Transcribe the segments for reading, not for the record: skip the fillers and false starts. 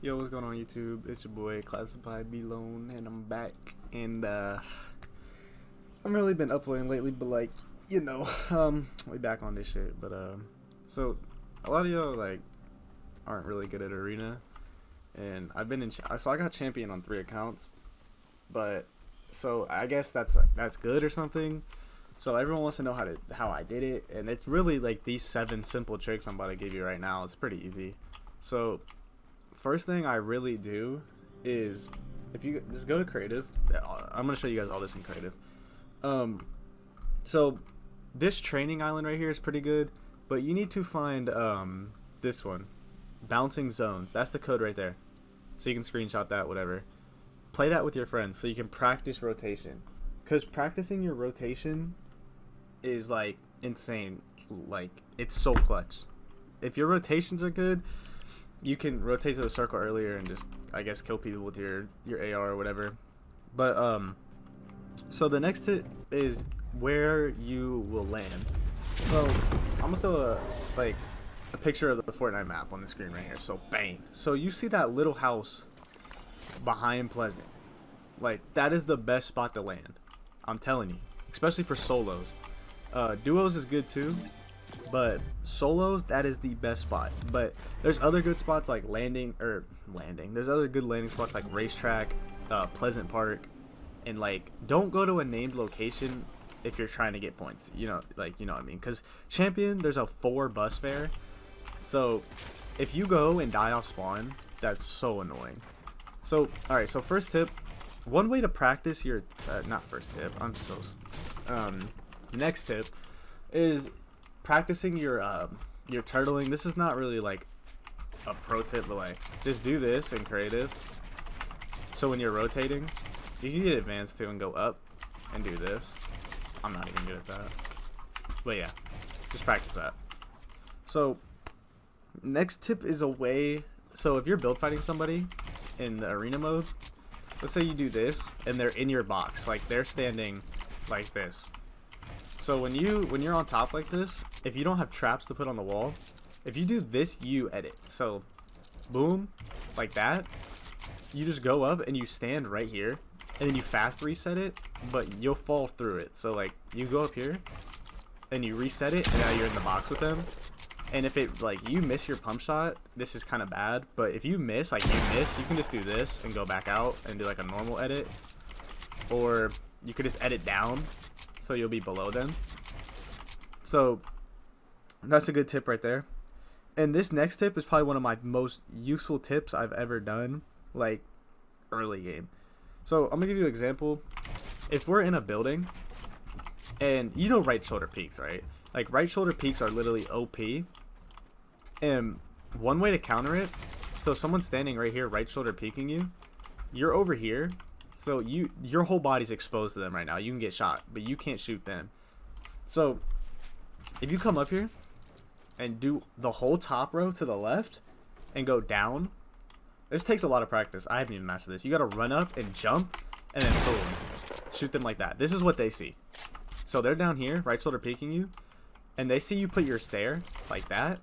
Yo, what's going on YouTube? It's your boy Classified B Lone, and I'm back. And I haven't really been uploading lately, but like, we back on this shit. But so a lot of y'all like aren't really good at arena, and I've been in. So I got champion on 3 accounts, but so I guess that's good or something. So everyone wants to know how I did it, and it's really like these 7 simple tricks I'm about to give you right now. It's pretty easy. So first thing I really do is, if you just go to creative, I'm gonna show you guys all this in creative. So this training island right here is pretty good, but you need to find this one, bouncing zones. That's the code right there, so you can screenshot that, whatever. Play that with your friends so you can practice rotation, because practicing your rotation is like insane. Like, it's so clutch. If your rotations are good, you can rotate to the circle earlier and just, I guess, kill people with your AR or whatever. But so the next tip is where you will land. So I'm gonna throw a picture of the Fortnite map on the screen right here. So bang. So you see that little house behind Pleasant? Like, that is the best spot to land. I'm telling you, especially for solos. Duos is good too, but solos, that is the best spot. But there's other good spots like landing. There's other good landing spots like Racetrack, Pleasant Park, and like, don't go to a named location if you're trying to get points. You know what I mean? Because champion, there's a 4 bus fare. So if you go and die off spawn, that's so annoying. So alright, so first tip, one way to practice your not first tip. Next tip is practicing your turtling. This is not really like a pro tip, but like, just do this in creative. So when you're rotating, you can get advanced too and go up and do this. I'm not even good at that, but yeah, just practice that. So next tip is a way, so if you're build fighting somebody in the arena mode, let's say you do this and they're in your box, like they're standing like this. So when you're on top like this, if you don't have traps to put on the wall, if you do this, you edit. So boom, like that, you just go up and you stand right here, and then you fast reset it, but you'll fall through it. So like, you go up here and you reset it, and now you're in the box with them. And if it, like, you miss your pump shot, this is kind of bad, but if you miss, you can just do this and go back out and do like a normal edit, or you could just edit down so you'll be below them. So that's a good tip right there. And this next tip is probably one of my most useful tips I've ever done, like, early game. So I'm gonna give you an example. If we're in a building, and you know right shoulder peaks, right? Like, right shoulder peaks are literally OP. And one way to counter it, so someone's standing right here, right shoulder peeking you, you're over here, so your whole body's exposed to them right now. You can get shot, but you can't shoot them. So if you come up here and do the whole top row to the left and go down, this takes a lot of practice. I haven't even mastered this. You gotta run up and jump and then boom, shoot them like that. This is what they see. So they're down here, right shoulder peeking you, and they see you put your stare like that,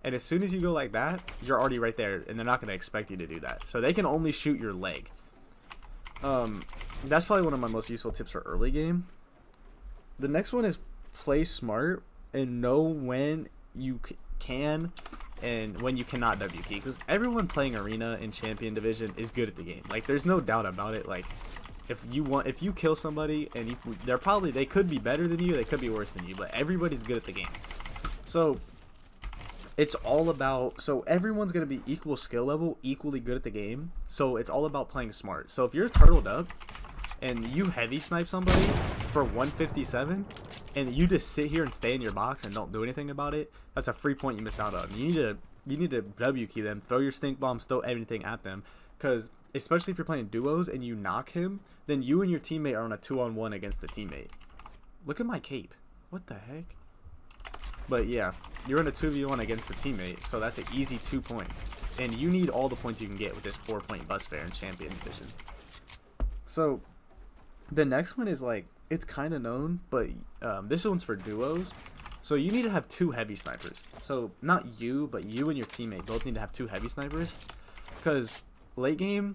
and as soon as you go like that, you're already right there, and they're not going to expect you to do that. So they can only shoot your leg. That's probably one of my most useful tips for early game. The next one is play smart and know when you can and when you cannot W key, because everyone playing arena in champion division is good at the game. Like, there's no doubt about it. Like, if you kill somebody, and they could be better than you, they could be worse than you, but everybody's good at the game. So it's all about, so everyone's going to be equal skill level, equally good at the game. So it's all about playing smart. So if you're turtled up and you heavy snipe somebody for 157 and you just sit here and stay in your box and don't do anything about it, that's a free point you missed out on. You need to W key them, throw your stink bombs, throw everything at them, because especially if you're playing duos and you knock him, then you and your teammate are on a 2-on-1 against the teammate. Look at my cape. What the heck? But yeah, you're in a 2v1 against the teammate, so that's an easy 2 points. And you need all the points you can get with this 4-point bus fare in champion division. So the next one is, like, it's kind of known, but this one's for duos. So you need to have 2 heavy snipers. So not you, but you and your teammate both need to have 2 heavy snipers. because late game,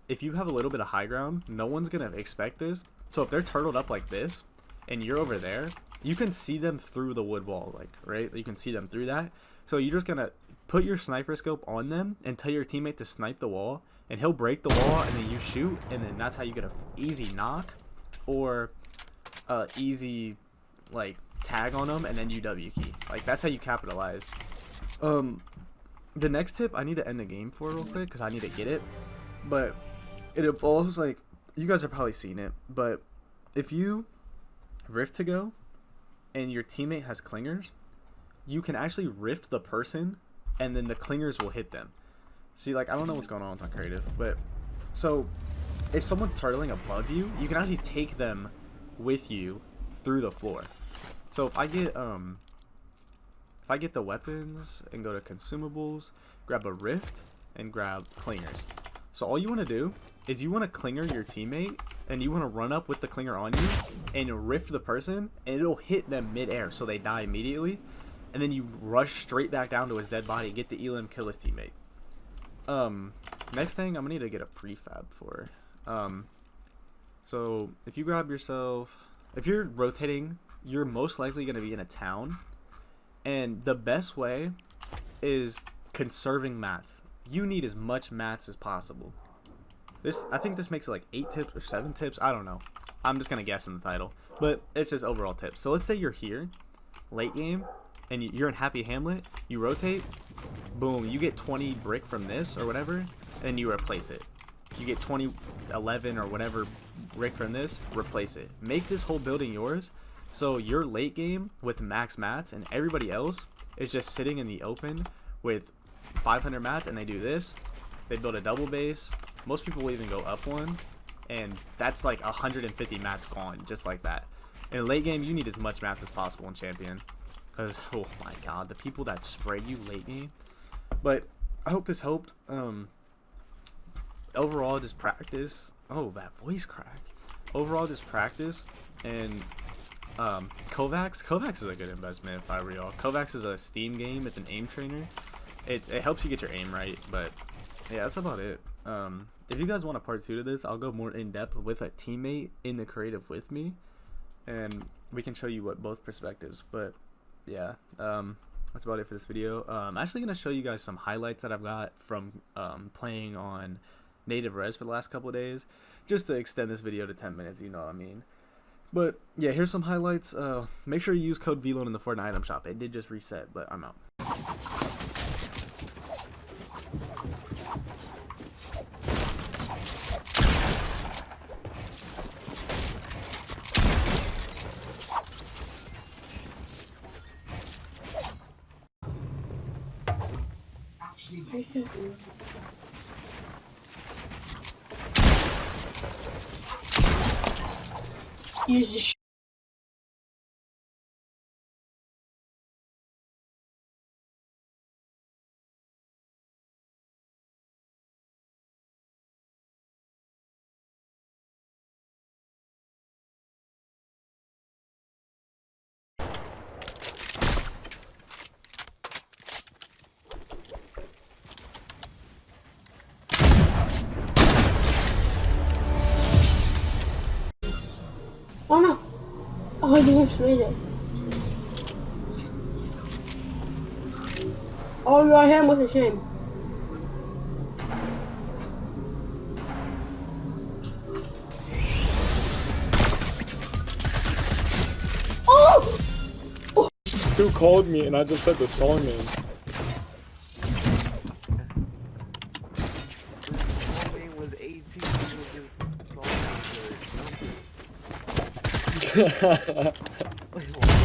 if you have a little bit of high ground, no one's gonna expect this. So if they're turtled up like this and you're over there, you can see them through the wood wall, like, right? You can see them through that. So you're just gonna put your sniper scope on them and tell your teammate to snipe the wall, and he'll break the wall, and then you shoot, and then that's how you get a easy knock or easy like tag on them, and then you W key. Like, that's how you capitalize. The next tip I need to end the game for real quick because I need to get it, but it involves, like, you guys have probably seen it, but if you rift to go and your teammate has clingers, you can actually rift the person and then the clingers will hit them. See, like, I don't know what's going on with my creative, but so if someone's turtling above you, you can actually take them with you through the floor. So if I get the weapons and go to consumables, grab a rift and grab clingers. So all you want to do is you want to clinger your teammate and you want to run up with the clinger on you and rift the person, and it'll hit them mid-air so they die immediately, and then you rush straight back down to his dead body, get the elim, kill his teammate. Next thing I'm gonna need to get a prefab for. So if you grab yourself, if you're rotating, you're most likely gonna be in a town, and the best way is conserving mats. You need as much mats as possible. I think this makes it like 8 tips or 7 tips. I don't know. I'm just gonna guess in the title, but it's just overall tips. So let's say you're here, late game, and you're in Happy Hamlet. You rotate, boom. You get 20 brick from this or whatever, and you replace it. You get 20, 11 or whatever brick from this, replace it. Make this whole building yours. So you're late game with max mats, and everybody else is just sitting in the open with 500 mats, and they do this. They build a double base. Most people will even go up one, and that's like 150 mats gone, just like that. In late game, you need as much mats as possible in champion, because oh my god, the people that spray you late game. But I hope this helped. Overall, just practice. Oh, that voice crack. Overall, just practice. And Kovacs is a good investment if I were y'all. Kovacs is a Steam game. It's an aim trainer. It helps you get your aim right. But yeah, that's about it. If you guys want a part 2 to this, I'll go more in depth with a teammate in the creative with me, and we can show you what both perspectives. But yeah, that's about it for this video. I'm actually gonna show you guys some highlights that I've got from playing on native res for the last couple of days, just to extend this video to 10 minutes, you know what I mean. But yeah, here's some highlights. Make sure you use code VLOAD in the Fortnite item shop. It did just reset, but I'm out. Use the Oh no! Oh, I didn't made it. Oh, you hit him with a shame. Oh! Stu called me and I just said the song name. My name was 18 with your Wait, why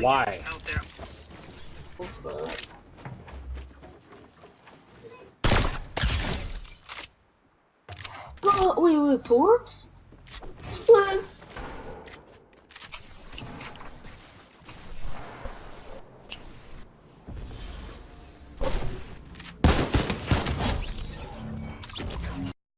Why? Oh, wait, pull-ups?